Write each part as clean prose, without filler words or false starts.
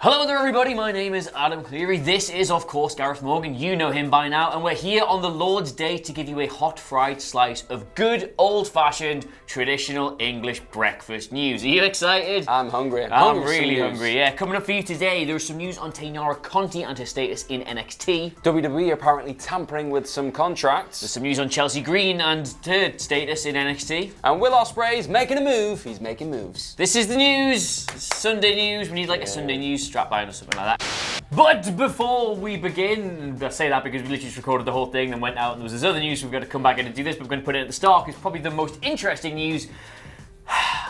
Hello there everybody, my name is Adam Clery. This is of course Gareth Morgan, you know him by now, and we're here on the Lord's Day to give you a hot fried slice of good old-fashioned traditional English breakfast news. Are you excited? I'm hungry. I'm really hungry, yeah. Coming up for you today, there's some news on Taynara, Conti and her status in NXT. WWE apparently tampering with some contracts. There's some news on Chelsea Green and her status in NXT. And Will Ospreay's making a move. He's making moves. This is the news. Sunday news. We need like a Sunday news strap line or something like that. But before we begin, I say that because we literally just recorded the whole thing and went out and there was this other news, so we've got to come back in and do this, but we're going to put it at the start because it's probably the most interesting news.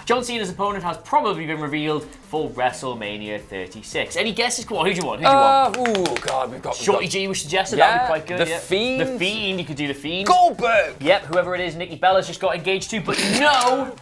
John Cena's opponent has probably been revealed for WrestleMania 36. Any guesses? Come on, who do you want? Oh God, we've got Shorty G was suggested, yeah, that'd be quite good. The Fiend. The Fiend, you could do the Fiend. Goldberg! Yep, whoever it is, Nikki Bella's just got engaged to, but no!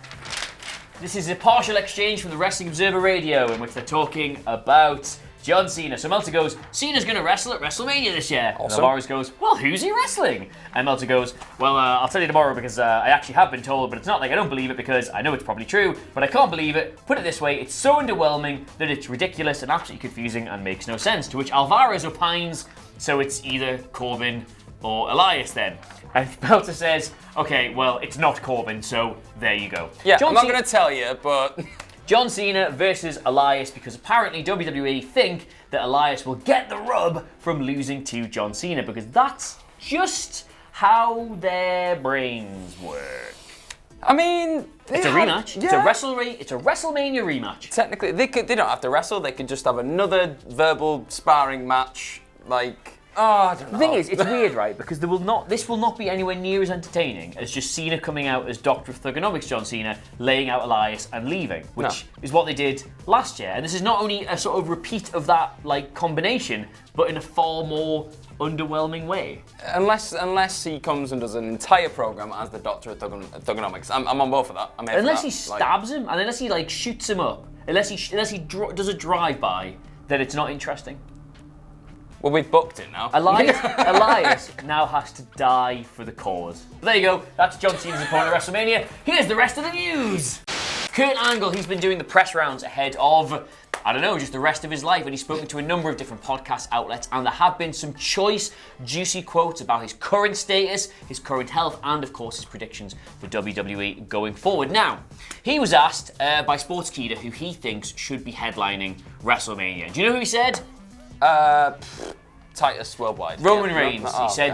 This is a partial exchange from the Wrestling Observer Radio in which they're talking about John Cena. So Meltzer goes, Cena's going to wrestle at WrestleMania this year. Awesome. And Alvarez goes, well, who's he wrestling? And Meltzer goes, well, I'll tell you tomorrow because I actually have been told, but it's not like I don't believe it because I know it's probably true, but I can't believe it. Put it this way, it's so underwhelming that it's ridiculous and absolutely confusing and makes no sense. To which Alvarez opines, so it's either Corbin or Elias then. And Meltzer says, okay, well, it's not Corbin, so there you go. Yeah, I'm not going to tell you, but... John Cena versus Elias because apparently WWE think that Elias will get the rub from losing to John Cena because that's just how their brains work. I mean... It's a rematch. Yeah. It's a WrestleMania rematch. Technically, they don't have to wrestle. They could just have another verbal sparring match, like... Oh, I don't know. The thing is, it's weird, right? Because this will not be anywhere near as entertaining as just Cena coming out as Doctor of Thugonomics John Cena, laying out Elias and leaving, which is what they did last year. And this is not only a sort of repeat of that like combination, but in a far more underwhelming way. Unless he comes and does an entire program as the Doctor of Thugonomics, I'm on board for that. Unless he stabs him, and unless he like shoots him up, unless he does a drive-by, then it's not interesting. Well, we've booked it now. Elias now has to die for the cause. But there you go. That's John Cena's opponent at WrestleMania. Here's the rest of the news. Kurt Angle, he's been doing the press rounds ahead of, I don't know, just the rest of his life. And he's spoken to a number of different podcast outlets. And there have been some choice, juicy quotes about his current status, his current health, and of course his predictions for WWE going forward. Now, he was asked by Sportskeeda who he thinks should be headlining WrestleMania. Do you know who he said? Titus Worldwide. Roman Reigns.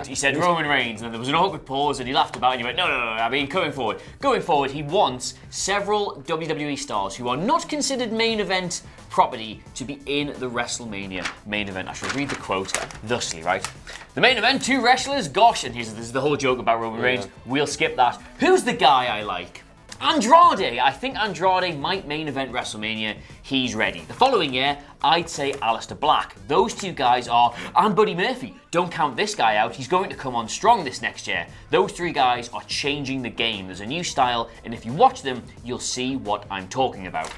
He said Roman Reigns, and there was an awkward pause, and he laughed about it, and he went, no. I mean, going forward, he wants several WWE stars who are not considered main event property to be in the WrestleMania main event. I shall read the quote thusly, right? The main event, 2 wrestlers, gosh, and this is the whole joke about Roman Reigns. We'll skip that. Who's the guy I like? Andrade. I think Andrade might main event WrestleMania. He's ready. The following year, I'd say Aleister Black. Those 2 guys are, and Buddy Murphy. Don't count this guy out. He's going to come on strong this next year. Those 3 guys are changing the game. There's a new style, and if you watch them, you'll see what I'm talking about.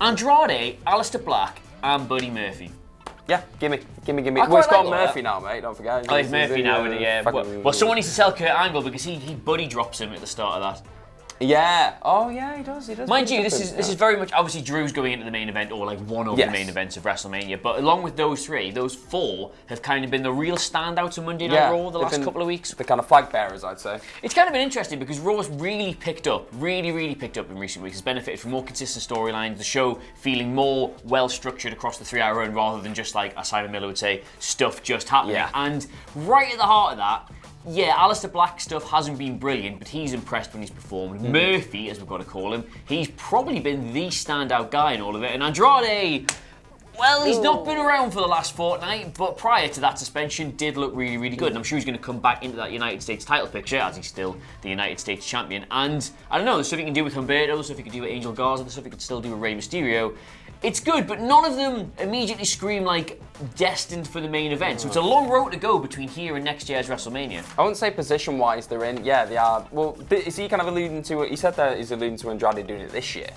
Andrade, Aleister Black, and Buddy Murphy. Yeah, gimme. Well, it's called Murphy now, mate. Don't forget. Oh, it's Murphy now, yeah. Well, someone needs to sell Kurt Angle because he buddy drops him at the start of that. Yeah. Oh, yeah, he does. Mind you, this is very much obviously Drew's going into the main event or like one of the main events of WrestleMania. But along with those 3, those 4 have kind of been the real standouts of Monday Night Raw the last couple of weeks. The kind of flag bearers, I'd say. It's kind of been interesting because Raw's really picked up in recent weeks. It's benefited from more consistent storylines. The show feeling more well structured across the 3-hour run rather than just like, as Simon Miller would say, stuff just happening. Yeah. And right at the heart of that. Yeah, Aleister Black stuff hasn't been brilliant, but he's impressed when he's performed. Murphy, as we've got to call him, he's probably been the standout guy in all of it. And Andrade, well, he's not been around for the last fortnight, but prior to that suspension, did look really, really good. And I'm sure he's going to come back into that United States title picture, as he's still the United States champion. And, I don't know, there's stuff he can do with Humberto, there's stuff he can do with Angel Garza, there's stuff he could still do with Rey Mysterio. It's good, but none of them immediately scream like destined for the main event. So it's a long road to go between here and next year's WrestleMania. I wouldn't say position-wise they're in. Yeah, they are. Well, is he kind of alluding to? He said that he's alluding to Andrade doing it this year.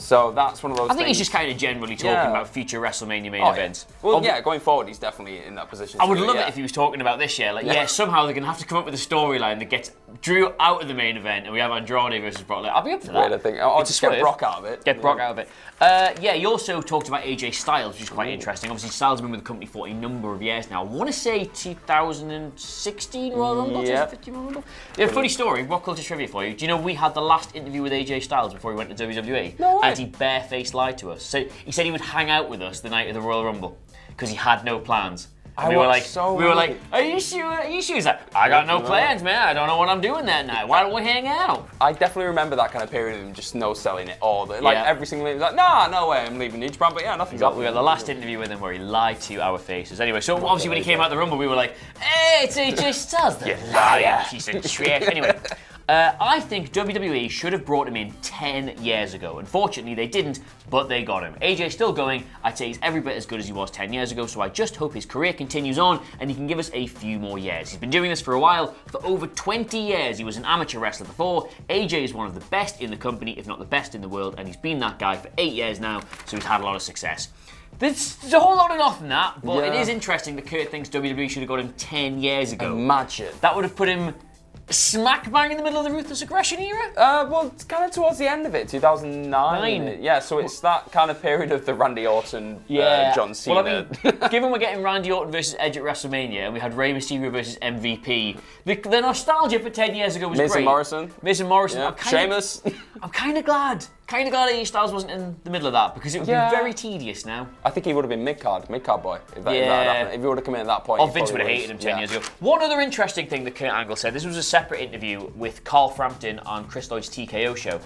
So that's one of those I think things. he's just kind of generally talking about future WrestleMania main events. Well, going forward, he's definitely in that position. I would love it if he was talking about this year. Somehow they're going to have to come up with a storyline that gets Drew out of the main event and we have Andrade versus Brock Lesnar. I'll be up for that. I think. I'll just get Brock out of it. Get Brock out of it. He also talked about AJ Styles, which is quite interesting. Obviously, Styles has been with the company for a number of years now. I want to say 2016 Royal Rumble, 2015 Royal Rumble. Yeah, funny story, Rock Culture Trivia for you. Do you know we had the last interview with AJ Styles before he went to WWE? No way. And he barefaced lied to us. So he said he would hang out with us the night of the Royal Rumble because he had no plans. And we were like, are you sure? Are you sure? He's like, I got no plans, man. I don't know what I'm doing that night. Why don't we hang out? I definitely remember that kind of period of him just no selling it all. Every single thing, he was like, nah, no way, I'm leaving New Japan. But yeah, nothing's up. We got the last interview with him where he lied to our faces. Anyway, so obviously when he came out the Rumble, we were like, hey, it's AJ Styles, you liar, piece of shit. Anyway. I think WWE should have brought him in 10 years ago. Unfortunately, they didn't, but they got him. AJ's still going. I'd say he's every bit as good as he was 10 years ago, so I just hope his career continues on and he can give us a few more years. He's been doing this for a while. For over 20 years, he was an amateur wrestler before. AJ is one of the best in the company, if not the best in the world, and he's been that guy for 8 years now, so he's had a lot of success. There's a whole lot of nothing that, but it is interesting that Kurt thinks WWE should have got him 10 years ago. Imagine. That would have put him smack bang in the middle of the Ruthless Aggression era? Well, it's kind of towards the end of it, 2009. Yeah, so it's that kind of period of the Randy Orton, John Cena. Well, I mean, given we're getting Randy Orton versus Edge at WrestleMania, and we had Rey Mysterio versus MVP, the nostalgia for 10 years ago was Miz great. Miz and Morrison. Yeah. Sheamus. I'm kind of glad AJ Styles wasn't in the middle of that, because it would be very tedious now. I think he would have been mid-card boy, if that had happened. If he would have come in at that point. Vince would have hated him 10 years ago. One other interesting thing that Kurt Angle said, this was a separate interview with Carl Frampton on Chris Lloyd's TKO show.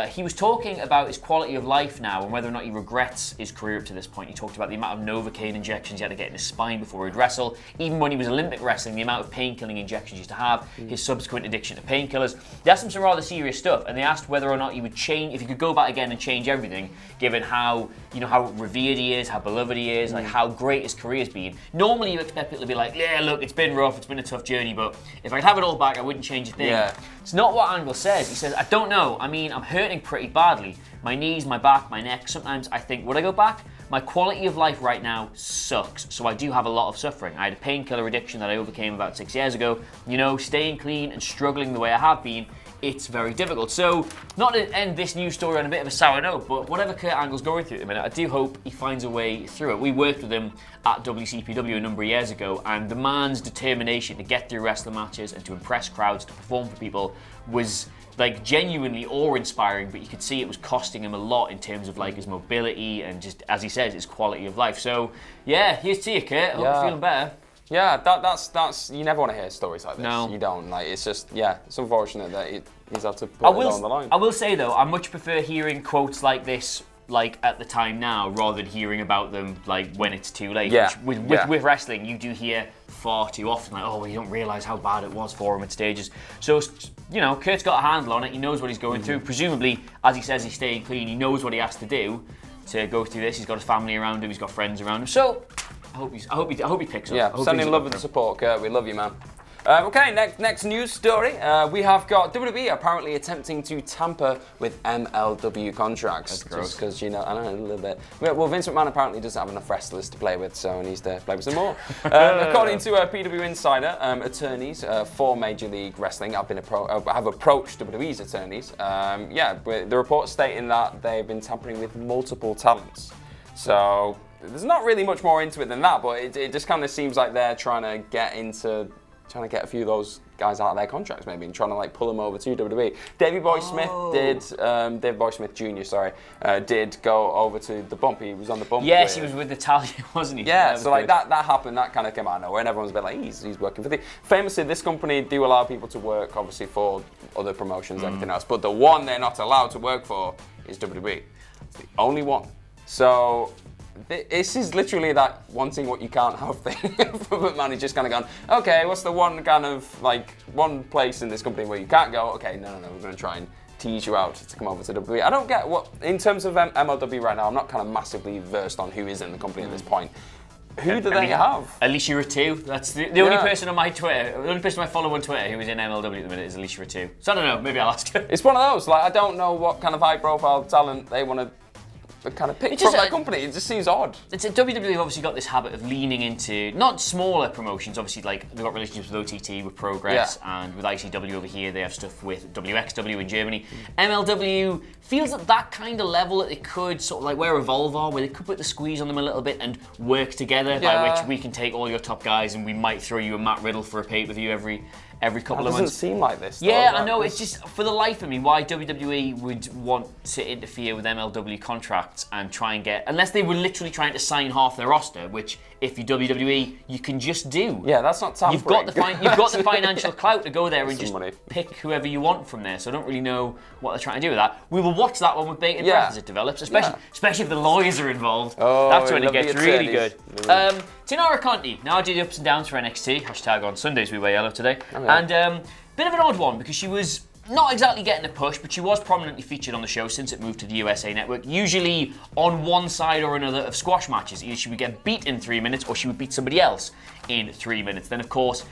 He was talking about his quality of life now and whether or not he regrets his career up to this point. He talked about the amount of Novocaine injections he had to get in his spine before he'd wrestle. Even when he was Olympic wrestling, the amount of pain-killing injections he used to have, his subsequent addiction to painkillers. They asked him some rather serious stuff, and they asked whether or not he would change, if he could go back again and change everything, given how revered he is, how beloved he is, like how great his career's been. Normally you expect people to be like, yeah, look, it's been rough, it's been a tough journey, but if I could have it all back, I wouldn't change a thing. Yeah. It's not what Angle says. He says, I don't know. I mean, I'm hurting pretty badly. My knees, my back, my neck. Sometimes I think, would I go back? My quality of life right now sucks, so I do have a lot of suffering. I had a painkiller addiction that I overcame about 6 years ago. Staying clean and struggling the way I have been, it's very difficult. So, not to end this news story on a bit of a sour note, but whatever Kurt Angle's going through at the minute, I do hope he finds a way through it. We worked with him at WCPW a number of years ago, and the man's determination to get through wrestling matches and to impress crowds, to perform for people, was like genuinely awe-inspiring, but you could see it was costing him a lot in terms of like his mobility and just, as he says, his quality of life. So, yeah, here's to you, Kurt. Hope you're feeling better. Yeah, that's you never want to hear stories like this. No. You don't. Like, it's just, it's unfortunate that he's had to put it on the line. I will say though, I much prefer hearing quotes like this like at the time now rather than hearing about them like when it's too late. Yeah. Which, with wrestling, you do hear far too often like, oh, well, you don't realise how bad it was for him at stages. So, Kurt's got a handle on it. He knows what he's going through. Presumably, as he says, he's staying clean. He knows what he has to do to go through this. He's got his family around him. He's got friends around him. So, I hope he picks up. Yeah, sending love and support, Kurt. We love you, man. Okay, next news story. We have got WWE apparently attempting to tamper with MLW contracts. That's gross. Just because, I know, a little bit. Well, Vince McMahon apparently doesn't have enough wrestlers to play with, so he needs to play with some more. According to PW Insider, attorneys for Major League Wrestling have approached WWE's attorneys. The report stating that they've been tampering with multiple talents. So there's not really much more into it than that, but it just kind of seems like they're trying to get a few of those guys out of their contracts, maybe, and trying to pull them over to WWE. Davey Boy Smith Jr. Did go over to the bump. He was on the bump. Yes, he was with Natalia, wasn't he? Yeah, so that happened. That kind of came out of nowhere, and everyone's a bit like, he's working for the. Famously, this company do allow people to work, obviously, for other promotions, everything else, but the one they're not allowed to work for is WWE. It's the only one. So this is literally that wanting what you can't have thing. For McMahon, he's just kind of gone, okay, what's the one kind of one place in this company where you can't go? Okay, no, we're going to try and tease you out to come over to WWE. I don't get what, in terms of MLW right now, I'm not kind of massively versed on who is in the company at this point. Who do they have? Alicia Ratu. That's the only person on my Twitter, the only person I follow on Twitter who is in MLW at the minute is Alicia Ratu. So I don't know, maybe I'll ask her. It's one of those, like, I don't know what kind of high-profile talent they want to kind of pick from their company. It just seems odd. WWE have obviously got this habit of leaning into, not smaller promotions, obviously, like, they've got relationships with OTT, with Progress, and with ICW over here, they have stuff with WXW in Germany. MLW feels at that kind of level that they could, sort of like where Evolve are, where they could put the squeeze on them a little bit and work together, by which we can take all your top guys and we might throw you a Matt Riddle for a pay-per-view every couple of months. It doesn't seem like this. Yeah, I know. It's just, for the life of me, why WWE would want to interfere with MLW contracts and try and get, unless they were literally trying to sign half their roster, which if you're WWE, you can just do. Yeah, that's not tampering. You've got the financial clout to go there and just pick whoever you want from there. So I don't really know what they're trying to do with that. We will watch that one with bated breath as it develops, especially if the lawyers are involved. Oh, that's when it gets really good. Taynara Conti, now I do the ups and downs for NXT. Hashtag on Sundays we wear yellow today. And bit of an odd one because she was not exactly getting a push, but she was prominently featured on the show since it moved to the USA Network, usually on one side or another of squash matches. Either she would get beat in 3 minutes or she would beat somebody else in 3 minutes. Then, of course,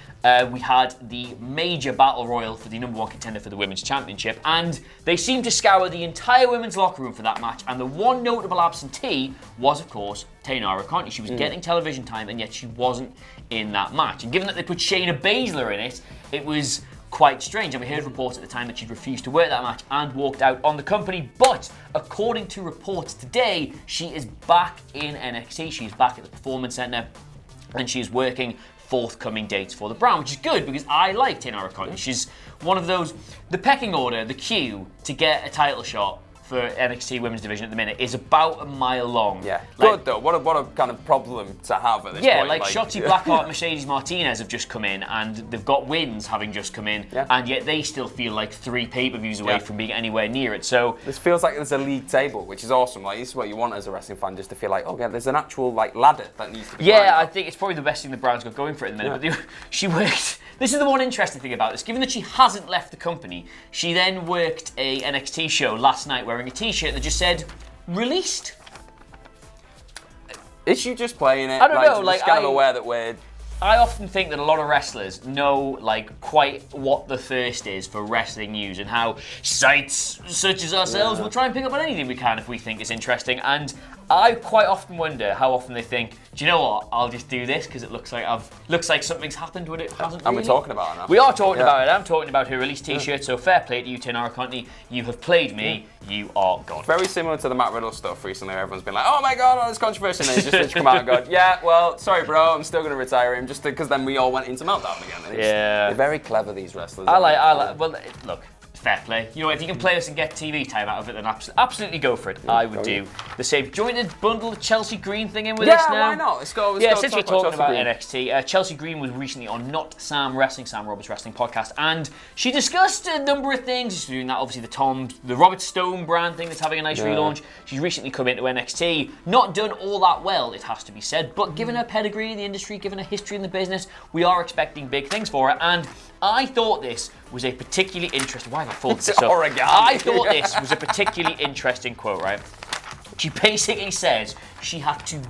we had the major battle royal for the #1 contender for the Women's Championship, and they seemed to scour the entire women's locker room for that match, and the one notable absentee was, of course, Taynara Conti. She was getting television time, and yet she wasn't in that match. And given that they put Shayna Baszler in it, it was quite strange, and we heard reports at the time that she'd refused to work that match and walked out on the company. But according to reports today, she is back in NXT. She's back at the Performance Center, and she is working forthcoming dates for the brand, which is good because I like Taynara Conti. She's one of those, the pecking order, the queue to get a title shot for NXT Women's Division at the minute is about a mile long. Yeah, good though. What a kind of problem to have at this point. Yeah, like Shotzi Blackheart, Mercedes Martinez have just come in, and they've got wins having just come in, and yet they still feel like 3 pay-per-views away from being anywhere near it. So this feels like there's a league table, which is awesome. Like, this is what you want as a wrestling fan, just to feel like, okay, there's an actual like ladder that needs to be climbed I up. think it's probably the best thing the brand's got going for it at the minute. But she worked. This is the one interesting thing about this. Given that she hasn't left the company, she then worked a NXT show last night wearing a T-shirt that just said, released. Is she just playing it? I don't know. Like, kind of aware that we're... I often think that a lot of wrestlers know like quite what the thirst is for wrestling news and how sites such as ourselves will try and pick up on anything we can if we think it's interesting. And I quite often wonder how often they think, do you know what? I'll just do this because it looks like something's happened when it hasn't. And we're talking about it now. We are talking about it. I'm talking about her release T-shirt. So fair play to you, Taynara Conti. You have played me. You are God. Very similar to the Matt Riddle stuff recently. Everyone's been like, "Oh my God, all this controversy," and then he's just come out and gone, "Yeah, well, sorry, bro, I'm still going to retire him," just because then we all went into meltdown again. And they're very clever, these wrestlers. I like. Well, look. Fair play. You know, if you can play us and get TV time out of it, then absolutely go for it. I would do the same. Do you want me to bundle the Chelsea Green thing in with us now? Yeah, why not? Let's go. Since we're talking about NXT, Chelsea Green was recently on Not Sam Wrestling, Sam Roberts Wrestling podcast, and she discussed a number of things. She's doing that, obviously, the Robert Stone brand thing that's having a nice relaunch. She's recently come into NXT. Not done all that well, it has to be said, but given her pedigree in the industry, given her history in the business, we are expecting big things for her, and I thought this was a particularly interesting... Why have I folded this up? I thought this was a particularly interesting quote, right? She basically says she had to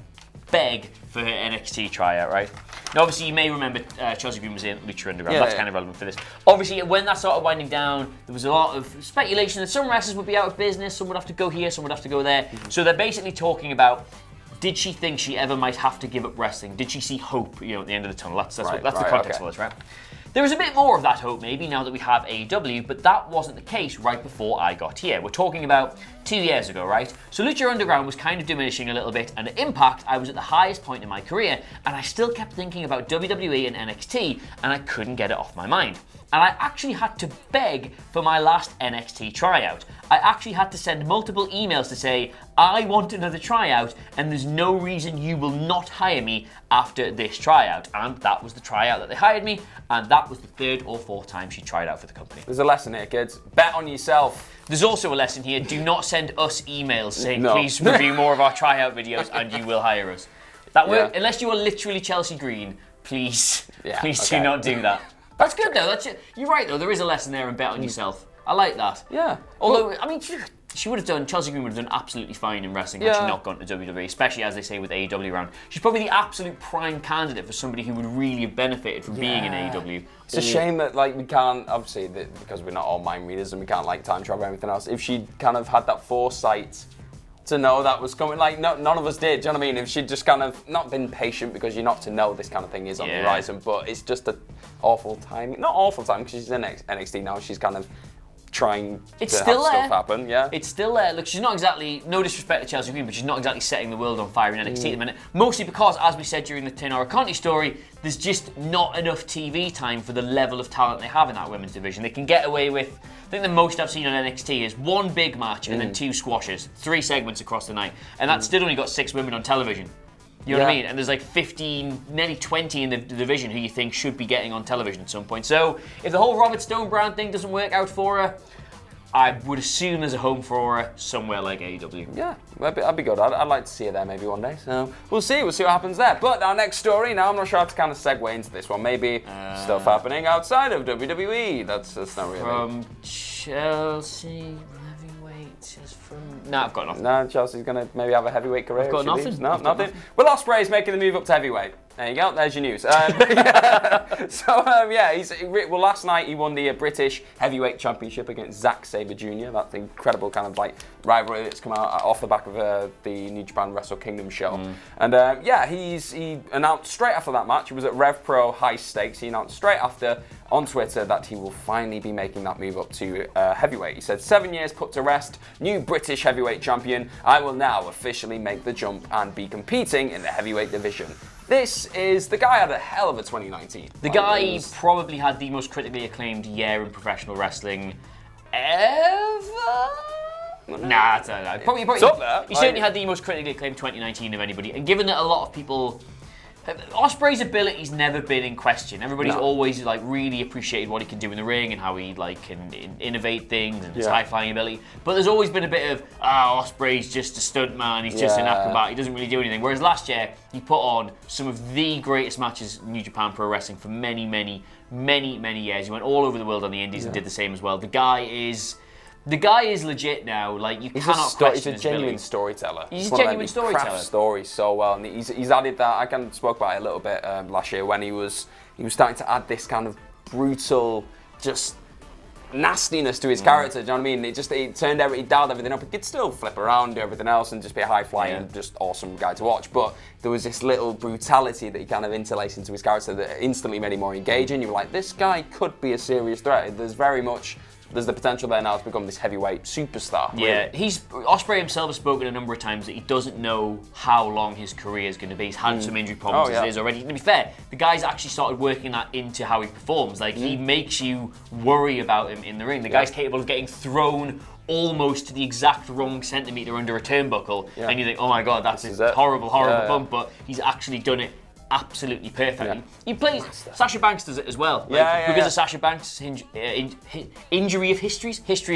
beg for her NXT tryout, right? Now, obviously, you may remember Chelsea Green was in Lucha Underground. That's kind of relevant for this. Obviously, when that started winding down, there was a lot of speculation that some wrestlers would be out of business, some would have to go here, some would have to go there. So they're basically talking about, did she think she ever might have to give up wrestling? Did she see hope, at the end of the tunnel? That's the context for this, right? There is a bit more of that hope, maybe, now that we have AEW, but that wasn't the case right before I got here. We're talking about 2 years ago, right? So Lucha Underground was kind of diminishing a little bit, and at Impact, I was at the highest point in my career, and I still kept thinking about WWE and NXT, and I couldn't get it off my mind. And I actually had to beg for my last NXT tryout. I actually had to send multiple emails to say, I want another tryout, and there's no reason you will not hire me after this tryout. And that was the tryout that they hired me, and that was the 3rd or 4th time she tried out for the company. There's a lesson here, kids. Bet on yourself. There's also a lesson here. Do not send us emails saying, please review more of our tryout videos, and you will hire us. Unless you are literally Chelsea Green, please do not do that. That's good, though. You're right, though. There is a lesson there, and bet on yourself. I like that. Yeah. Although, Chelsea Green would have done absolutely fine in wrestling had she not gone to WWE, especially as they say with AEW around. She's probably the absolute prime candidate for somebody who would really have benefited from being in AEW. It's a shame that we can't, obviously, because we're not all mind readers and we can't time travel or anything else. If she kind of had that foresight to know that was coming, none of us did. Do you know what I mean? If she'd just kind of not been patient, because you're not to know this kind of thing is on the horizon, but it's just an awful time. Not awful time, because she's in NXT now. She's kind of trying to have stuff happen, It's still there. Look, she's not exactly, no disrespect to Chelsea Green, but she's not exactly setting the world on fire in NXT at the minute. Mostly because, as we said during the Taynara Conti story, there's just not enough TV time for the level of talent they have in that women's division. They can get away with, I think the most I've seen on NXT is one big match and then 2 squashes, 3 segments across the night. And that's still only got 6 women on television. You know what I mean? And there's 15, nearly 20 in the division who you think should be getting on television at some point. So if the whole Robert Stone brand thing doesn't work out for her, I would assume there's a home for her somewhere like AEW. Yeah, that'd be good. I'd like to see her there maybe one day. So we'll see what happens there. But our next story, now I'm not sure how to kind of segue into this one. Maybe stuff happening outside of WWE. That's not really. From Chelsea. No, I've got nothing. No, Chelsea's going to maybe have a heavyweight career. I've got nothing. No, nothing. Well, Ospreay is making the move up to heavyweight. There you go. There's your news. Last night he won the British Heavyweight Championship against Zack Sabre Jr. That's the incredible kind of rivalry that's come out off the back of the New Japan Wrestle Kingdom show. And he announced straight after that match. He was at Rev Pro High Stakes. He announced straight after on Twitter that he will finally be making that move up to heavyweight. He said, 7 years put to rest, new British heavyweight champion. I will now officially make the jump and be competing in the heavyweight division. The guy had a hell of a 2019. The guy probably had the most critically acclaimed year in professional wrestling ever? Nah, it's probably it's up there. He certainly had the most critically acclaimed 2019 of anybody. And given that a lot of people, Ospreay's ability's never been in question. Everybody's always really appreciated what he can do in the ring and how he can innovate things and his high flying ability. But there's always been a bit of Ospreay's just a stunt man. He's just an acrobat. He doesn't really do anything. Whereas last year he put on some of the greatest matches in New Japan Pro Wrestling for many years. He went all over the world on the Indies and did the same as well. The guy is legit now. You cannot question he's a genuine storyteller. He's a genuine storyteller. He crafts stories so well, and he's added that. I kind of spoke about it a little bit last year when he was starting to add this kind of brutal, just nastiness to his character. Do you know what I mean? He dialed everything up. He could still flip around, do everything else, and just be a high flying, just awesome guy to watch. But there was this little brutality that he kind of interlaced into his character that instantly made him more engaging. You were like, this guy could be a serious threat. There's the potential there now to become this heavyweight superstar. Really. Yeah, Ospreay himself has spoken a number of times that he doesn't know how long his career is going to be. He's had some injury problems as it is already. To be fair, the guy's actually started working that into how he performs. He makes you worry about him in the ring. The guy's capable of getting thrown almost to the exact wrong centimetre under a turnbuckle, and you think, oh my god, that's a horrible bump, but he's actually done it absolutely perfectly. He plays. Sasha Banks does it as well. Because of Sasha Banks' history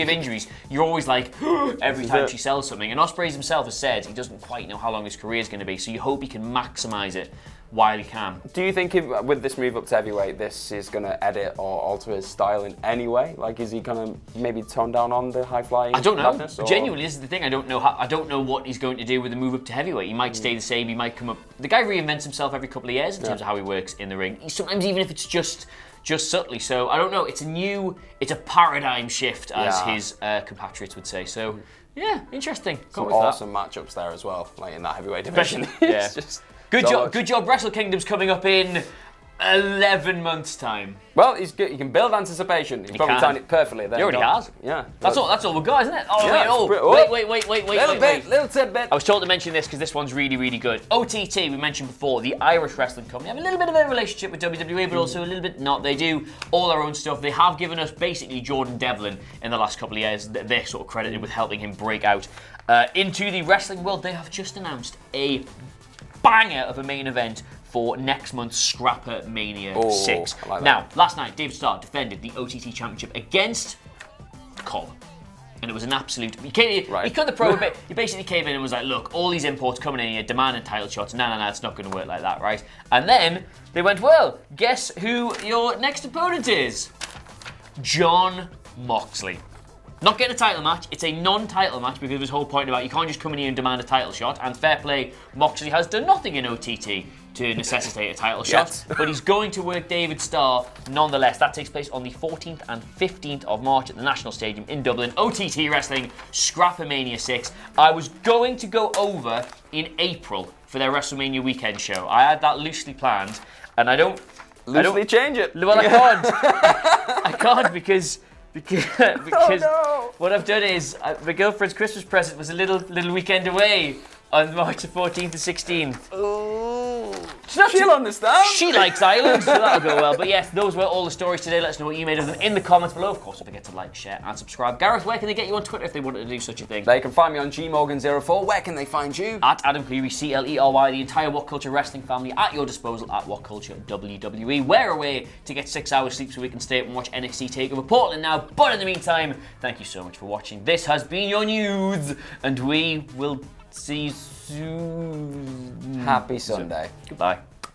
of injuries, you're always every time she sells something. And Ospreay himself has said he doesn't quite know how long his career is going to be, so you hope he can maximise it while he can. Do you think with this move up to heavyweight, this is going to edit or alter his style in any way? Is he going to maybe tone down on the high flying? I don't know. Genuinely, this is the thing. I don't know what he's going to do with the move up to heavyweight. He might stay the same. He might come up. The guy reinvents himself every couple of years in terms of how he works in the ring. Sometimes even if it's just subtly. So I don't know. It's a paradigm shift, as his compatriots would say. So yeah, interesting. Some awesome matchups there as well, in that heavyweight division. Good job. Wrestle Kingdom's coming up in 11 months' time. Well, he's good. He can build anticipation. He's probably timed it perfectly. He already has. Yeah. That's all we've got, isn't it? Wait. Little tidbit. I was told to mention this because this one's really, really good. OTT, we mentioned before, the Irish wrestling company, have a little bit of a relationship with WWE, but also a little bit not. They do all their own stuff. They have given us basically Jordan Devlin in the last couple of years. They're sort of credited with helping him break out into the wrestling world. They have just announced a banger of a main event for next month's Scrapper Mania 6. Now, last night, David Starr defended the OTT Championship against Cobb. And it was an absolute... He cut the probe a bit. He basically came in and was like, look, all these imports coming in here, demanding title shots. No, it's not going to work like that, right? And then they went, well, guess who your next opponent is? Jon Moxley. Not getting a title match, it's a non-title match because of his whole point about you can't just come in here and demand a title shot, and fair play, Moxley has done nothing in OTT to necessitate a title shot, but he's going to work David Starr nonetheless. That takes place on the 14th and 15th of March at the National Stadium in Dublin. OTT Wrestling, Scrappermania 6. I was going to go over in April for their WrestleMania weekend show. I had that loosely planned, and I don't change it. Well, I can't. I can't because what I've done is my girlfriend's Christmas present was a little weekend away on March the 14th and 16th. She'll understand. She likes Ireland, so that'll go well. But yes, those were all the stories today. Let us know what you made of them in the comments below. Of course, don't forget to like, share, and subscribe. Gareth, where can they get you on Twitter if they wanted to do such a thing? They can find me on gmorgan04. Where can they find you? At Adam Clery, Clery. The entire What Culture Wrestling family at your disposal at What Culture WWE. We're away to get 6 hours sleep so we can stay up and watch NXT TakeOver Portland now. But in the meantime, thank you so much for watching. This has been your news, and we will see you soon. Happy Sunday. Goodbye.